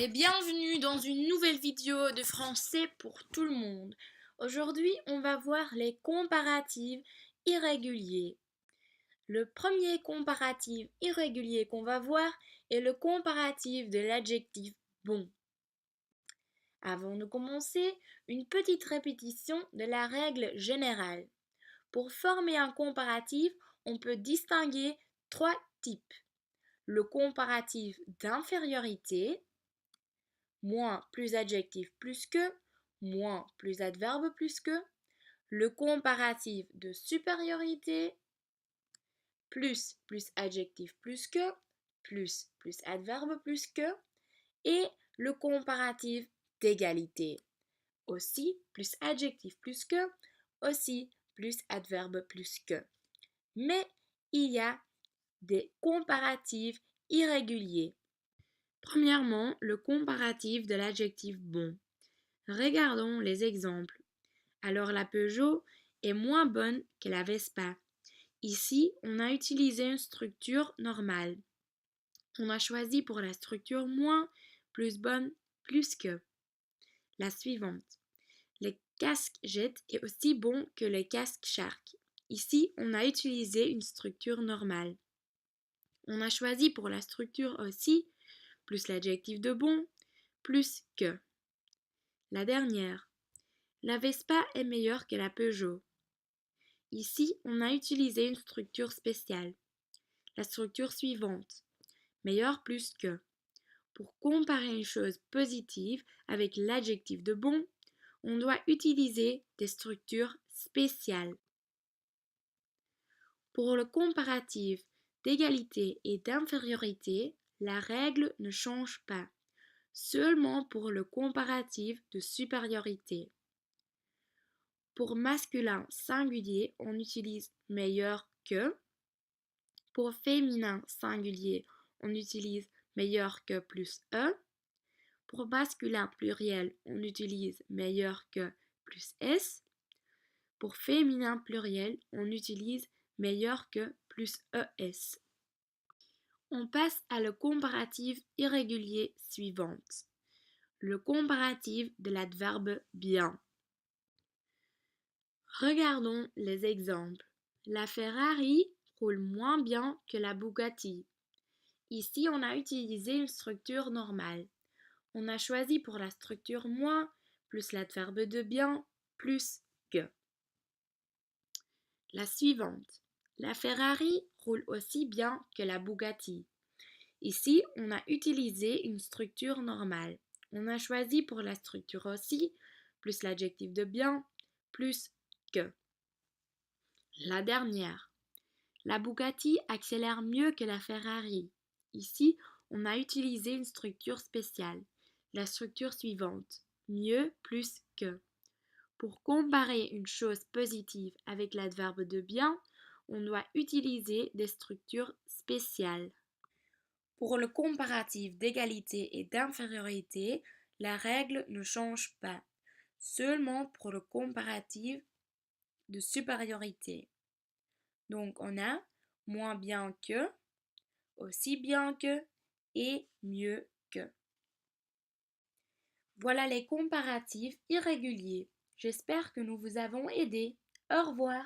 et bienvenue dans une nouvelle vidéo de français pour tout le monde. Aujourd'hui, on va voir les comparatifs irréguliers. Le premier comparatif irrégulier qu'on va voir est le comparatif de l'adjectif bon. Avant de commencer, une petite répétition de la règle générale. Pour former un comparatif, on peut distinguer trois types. Le comparatif d'infériorité, moins plus adjectif plus que, moins plus adverbe plus que, le comparatif de supériorité, plus adjectif plus que, plus adverbe plus que, et le comparatif d'égalité, aussi plus adjectif plus que, aussi plus adverbe plus que. Mais il y a des comparatifs irréguliers. Premièrement, le comparatif de l'adjectif bon. Regardons les exemples. Alors la Peugeot est moins bonne que la Vespa. Ici, on a utilisé une structure normale. On a choisi pour la structure moins, plus bonne, plus que. La suivante. Le casque Jet est aussi bon que le casque Shark. Ici, on a utilisé une structure normale. On a choisi pour la structure aussi, plus l'adjectif de bon, plus que. La dernière. La Vespa est meilleure que la Peugeot. Ici, on a utilisé une structure spéciale. La structure suivante. Meilleur plus que. Pour comparer une chose positive avec l'adjectif de bon, on doit utiliser des structures spéciales. Pour le comparatif d'égalité et d'infériorité, la règle ne change pas, seulement pour le comparatif de supériorité. Pour masculin singulier, on utilise meilleur que. Pour féminin singulier, on utilise meilleur que plus e. Pour masculin pluriel, on utilise meilleur que plus s. Pour féminin pluriel, on utilise meilleur que plus es. On passe à le comparatif irrégulier suivant. Le comparatif de l'adverbe bien. Regardons les exemples. La Ferrari roule moins bien que la Bugatti. Ici, on a utilisé une structure normale. On a choisi pour la structure moins plus l'adverbe de bien plus que. La suivante. La Ferrari roule aussi bien que la Bugatti. Ici, on a utilisé une structure normale. On a choisi pour la structure aussi plus l'adjectif de bien plus que. La dernière. La Bugatti accélère mieux que la Ferrari. Ici, on a utilisé une structure spéciale. La structure suivante. Mieux plus que. Pour comparer une chose positive avec l'adverbe de bien, on doit utiliser des structures spéciales. Pour le comparatif d'égalité et d'infériorité, la règle ne change pas, seulement pour le comparatif de supériorité. Donc on a moins bien que, aussi bien que et mieux que. Voilà les comparatifs irréguliers. J'espère que nous vous avons aidé. Au revoir.